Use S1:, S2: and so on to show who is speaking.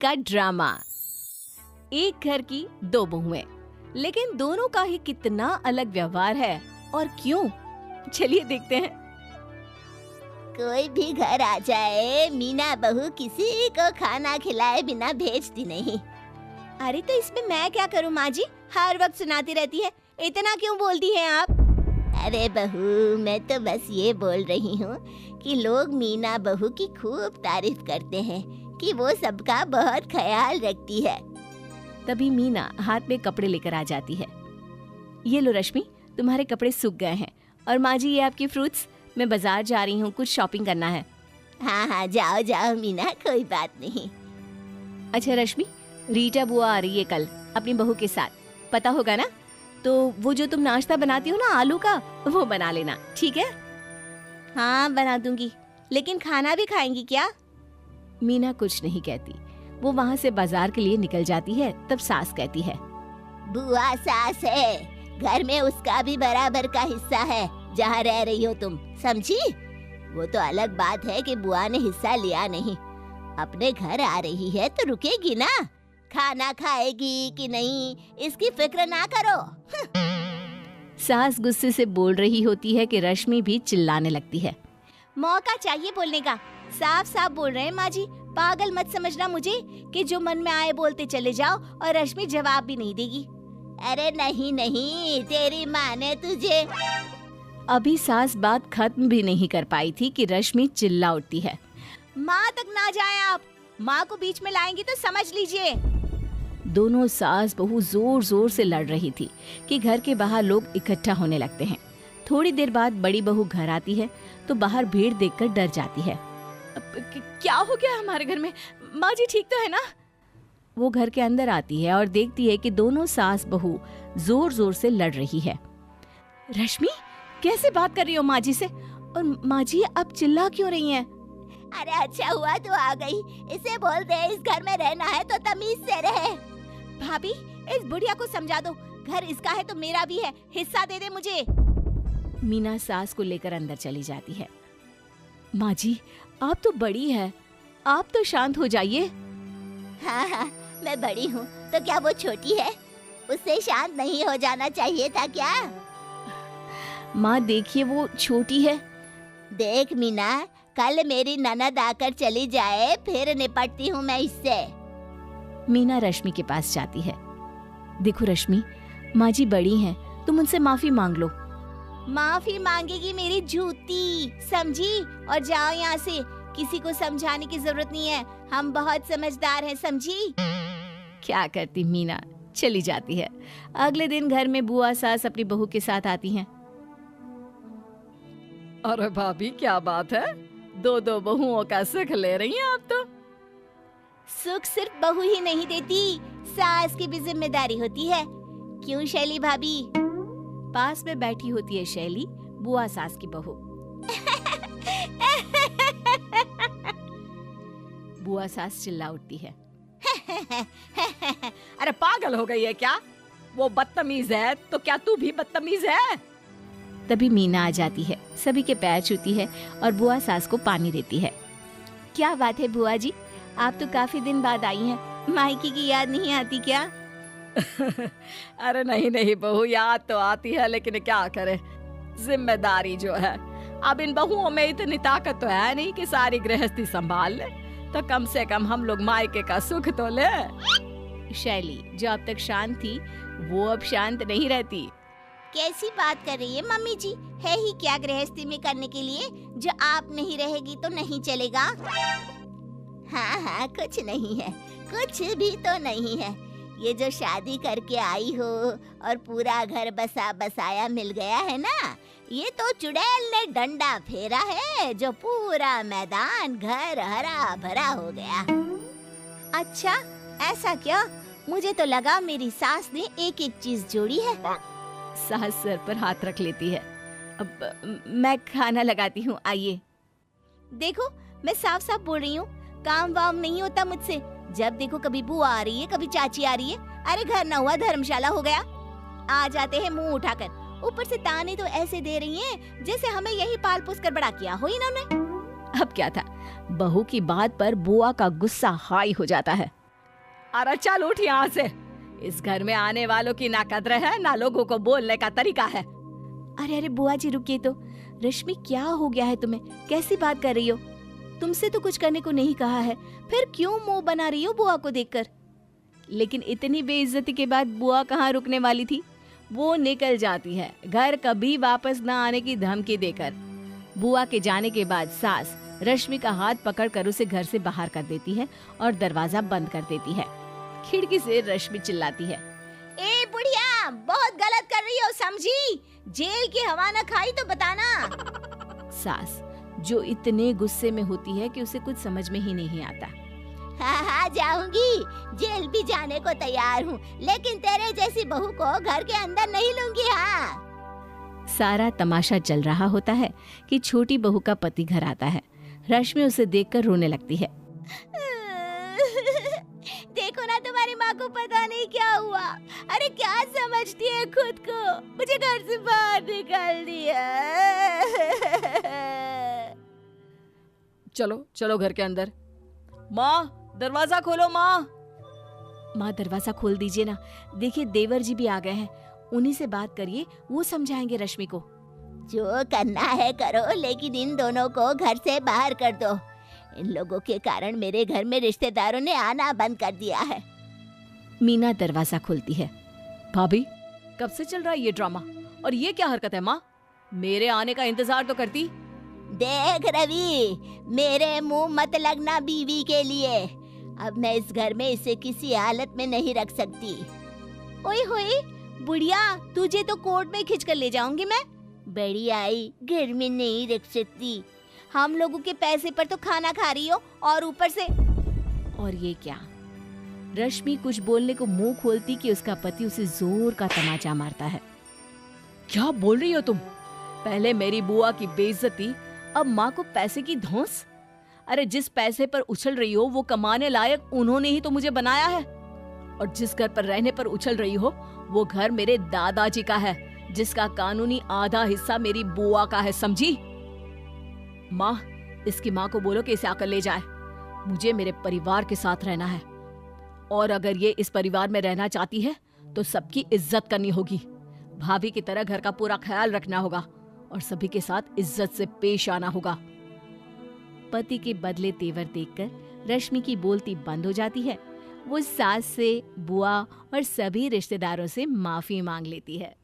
S1: का ड्रामा। एक घर की दो बहुएं, लेकिन दोनों का ही कितना अलग व्यवहार है और क्यों? चलिए देखते हैं।
S2: कोई भी घर आ जाए, मीना बहू किसी को खाना खिलाए बिना भेजती नहीं।
S3: अरे तो इसमें मैं क्या करूं माँ जी, हर वक्त सुनाती रहती है, इतना क्यों बोलती हैं आप?
S2: अरे बहू, मैं तो बस ये बोल रही हूँ कि लोग मीना बहू की खूब तारीफ करते हैं कि वो सबका बहुत ख्याल रखती है।
S1: तभी मीना हाथ में कपड़े लेकर आ जाती है। ये लो रश्मि, तुम्हारे कपड़े सूख गए हैं, और माँ जी ये आपकी फ्रूट्स। मैं बाजार जा रही हूँ, कुछ शॉपिंग करना है।
S2: हाँ हाँ, जाओ जाओ मीना, कोई बात नहीं।
S1: अच्छा रश्मि, रीटा बुआ आ रही है कल अपनी बहू के साथ, पता होगा ना? तो वो जो तुम नाश्ता बनाती हो ना आलू का, वो बना लेना, ठीक है?
S3: हाँ बना दूंगी, लेकिन खाना भी खाएंगी क्या?
S1: मीना कुछ नहीं कहती। वो वहाँ से बाजार के लिए निकल जाती है। तब सास कहती है,
S2: बुआ सास है, घर में उसका भी बराबर का हिस्सा है जहाँ रह रही हो तुम, समझी? वो तो अलग बात है कि बुआ ने हिस्सा लिया नहीं। अपने घर आ रही है तो रुकेगी ना, खाना खाएगी कि नहीं इसकी फिक्र ना करो।
S1: सास गुस्से से बोल रही होती है कि रश्मि भी चिल्लाने लगती है।
S3: मौका चाहिए बोलने का, साफ साफ बोल रहे हैं माँ जी, पागल मत समझना मुझे कि जो मन में आए बोलते चले जाओ और रश्मि जवाब भी नहीं देगी।
S2: अरे नहीं नहीं, तेरी माँ ने तुझे।
S1: अभी सास बात खत्म भी नहीं कर पाई थी कि रश्मि चिल्ला उठती है,
S3: माँ तक ना जाए आप, माँ को बीच में लाएंगी तो समझ लीजिए।
S1: दोनों सास बहू जोर जोर से लड़ रही थी कि घर के बाहर लोग इकट्ठा होने लगते हैं। थोड़ी देर बाद बड़ी बहू घर आती है तो बाहर भीड़ देखकर डर जाती है।
S3: क्या हो गया हमारे घर में? माँ जी ठीक तो है ना?
S1: वो घर के अंदर आती है और देखती है कि दोनों सास बहू जोर जोर से लड़ रही है।
S3: रश्मि, कैसे बात कर रही हो माँ जी से? और माँ जी अब चिल्ला क्यों रही हैं?
S2: अरे अच्छा हुआ तू आ गई, इसे बोल दे इस घर में रहना है तो तमीज से रहे।
S3: भाभी, इस बुढ़िया को समझा दो, घर इसका है तो मेरा भी है, हिस्सा दे दे मुझे।
S1: मीना सास को लेकर अंदर चली जाती है। माँ जी, आप तो बड़ी है, आप तो शांत हो जाइए।
S2: हाँ हाँ, मैं बड़ी हूँ तो क्या वो छोटी है? उससे शांत नहीं हो जाना चाहिए था क्या?
S1: माँ देखिए, वो छोटी है।
S2: देख मीना, कल मेरी ननद आकर चली जाए फिर निपटती हूँ मैं इससे।
S1: मीना रश्मि के पास जाती है। देखो रश्मि, माँ जी बड़ी हैं, तुम उनसे माफी मांग लो।
S3: माफी मांगेगी मेरी जूती, समझी? और जाओ यहाँ से, किसी को समझाने की जरूरत नहीं है, हम बहुत समझदार हैं, समझी?
S1: क्या करती मीना, चली जाती है। अगले दिन घर में बुआ सास अपनी बहू के साथ आती हैं।
S4: अरे भाभी, क्या बात है, दो दो बहुओं का सुख ले रही हैं आप तो।
S3: सुख सिर्फ बहू ही नहीं देती, सास की भी जिम्मेदारी होती है। क्यों शैली भाभी?
S1: पास में बैठी होती है शैली, बुआ सास की बहू। बुआ सास चिल्ला उठती है।
S4: अरे पागल हो गई है क्या? वो बदतमीज है तो क्या तू भी बदतमीज है?
S1: तभी मीना आ जाती है, सभी के पैर छूती है और बुआ सास को पानी देती है।
S3: क्या बात है बुआ जी, आप तो काफी दिन बाद आई हैं, मायके की याद नहीं आती क्या?
S4: अरे नहीं नहीं बहू, याद तो आती है, लेकिन क्या करे, जिम्मेदारी जो है। अब इन बहुओं में इतनी ताकत तो है नहीं कि सारी गृहस्थी संभाल ले, तो कम से कम हम लोग मायके का सुख तो ले।
S1: शैली जो अब तक शांत थी, वो अब शांत नहीं रहती।
S3: कैसी बात कर रही है मम्मी जी? है ही क्या गृहस्थी में करने के लिए? जो आप नहीं रहेगी तो नहीं चलेगा।
S2: हाँ हाँ, कुछ नहीं है, कुछ भी तो नहीं है। ये जो शादी करके आई हो और पूरा घर बसा बसाया मिल गया है ना, ये तो चुड़ैल ने डंडा फेरा है जो पूरा मैदान घर हरा भरा हो गया।
S3: अच्छा ऐसा क्या? मुझे तो लगा मेरी सास ने एक एक चीज जोड़ी है।
S1: सास सर पर हाथ रख लेती है। अब मैं खाना लगाती हूँ, आइए।
S3: देखो, मैं साफ साफ बोल रही हूँ, काम वाम नहीं होता मुझसे। जब देखो कभी बुआ आ रही है, कभी चाची आ रही है। अरे घर न हुआ धर्मशाला हो गया। आ जाते हैं मुंह उठाकर, ऊपर से ताने तो ऐसे दे रही हैं जैसे हमें यही पाल पोस कर बड़ा किया हो इन्होंने।
S1: अब क्या था, बहू की बात पर बुआ का गुस्सा हाई हो जाता है।
S4: अरे चल उठ यहाँ से। इस घर में आने वालों की ना कद्र है ना लोगों को बोलने का तरीका है।
S1: अरे अरे बुआ जी रुकिए तो। रश्मि क्या हो गया है तुम्हें, कैसी बात कर रही हो? तुमसे तो कुछ करने को नहीं कहा है, फिर क्यों मुंह बना रही हो बुआ को देखकर? लेकिन इतनी बेइज्जती के बाद बुआ कहाँ रुकने वाली थी। वो निकल जाती है घर कभी वापस न आने की धमकी देकर। बुआ के जाने के बाद सास रश्मि का हाथ पकड़कर उसे घर से बाहर कर देती है और दरवाजा बंद कर देती है। खिड़की से रश्मि चिल्लाती है,
S3: ए बुढ़िया, बहुत गलत कर रही हो, समझी? जेल की हवा न खाई तो बताना।
S1: सास जो इतने गुस्से में होती है कि उसे कुछ समझ में ही नहीं आता।
S2: हाँ हाँ जाऊंगी, जेल भी जाने को तैयार हूँ, लेकिन तेरे जैसी बहू को घर के अंदर नहीं लूंगी। हाँ।
S1: सारा तमाशा चल रहा होता है कि छोटी बहू का पति घर आता है। रश्मि उसे देखकर रोने लगती है।
S3: देखो ना, तुम्हारी माँ को पता नहीं क्या हुआ। अरे क्या समझती है खुद को, मुझे घर से बाहर निकाल दिया।
S4: चलो चलो घर के अंदर। माँ दरवाजा खोलो। माँ
S1: दरवाजा खोल दीजिए ना। देखिए देवर जी भी आ गए हैं, उन्हीं से बात करिए, वो समझाएंगे रश्मि को।
S2: जो करना है करो, लेकिन इन दोनों को घर से बाहर कर दो। इन लोगों के कारण मेरे घर में रिश्तेदारों ने आना बंद कर दिया है।
S1: मीना दरवाजा खोलती है।
S4: भाभी कब से चल रहा है ये ड्रामा, और ये क्या हरकत है माँ? मेरे आने का इंतजार तो करती।
S2: देख रवि, मेरे मुंह मत लगना बीवी के लिए। अब मैं इस घर में इसे किसी हालत में नहीं रख सकती।
S3: ओए होए बुढ़िया, तुझे तो कोर्ट में खींच कर ले जाऊंगी मैं।
S2: बड़ी आई, घर में नहीं रख सकती।
S3: हम लोगों के पैसे पर तो खाना खा रही हो, और ऊपर से।
S1: और ये क्या? रश्मि कुछ बोलने को मुंह खोलती कि उसका पति उसे जोर का तमाचा मारता है।
S4: क्या बोल रही हो तुम? पहले मेरी बुआ की बेइज्जती, अब माँ को पैसे की धौंस। अरे जिस पैसे पर उछल रही हो वो कमाने लायक उन्होंने ही तो मुझे बनाया है, और जिस घर पर रहने पर उछल रही हो वो घर मेरे दादाजी का है, जिसका कानूनी आधा हिस्सा मेरी बुआ का है, समझी? माँ इसकी माँ को बोलो कि इसे आकर ले जाए। मुझे मेरे परिवार के साथ रहना है, और अगर ये इस परिवार में रहना चाहती है तो सबकी इज्जत करनी होगी। भाभी की तरह घर का पूरा ख्याल रखना होगा और सभी के साथ इज्जत से पेश आना होगा।
S1: पति के बदले तेवर देखकर रश्मि की बोलती बंद हो जाती है। वो सास से, बुआ और सभी रिश्तेदारों से माफी मांग लेती है।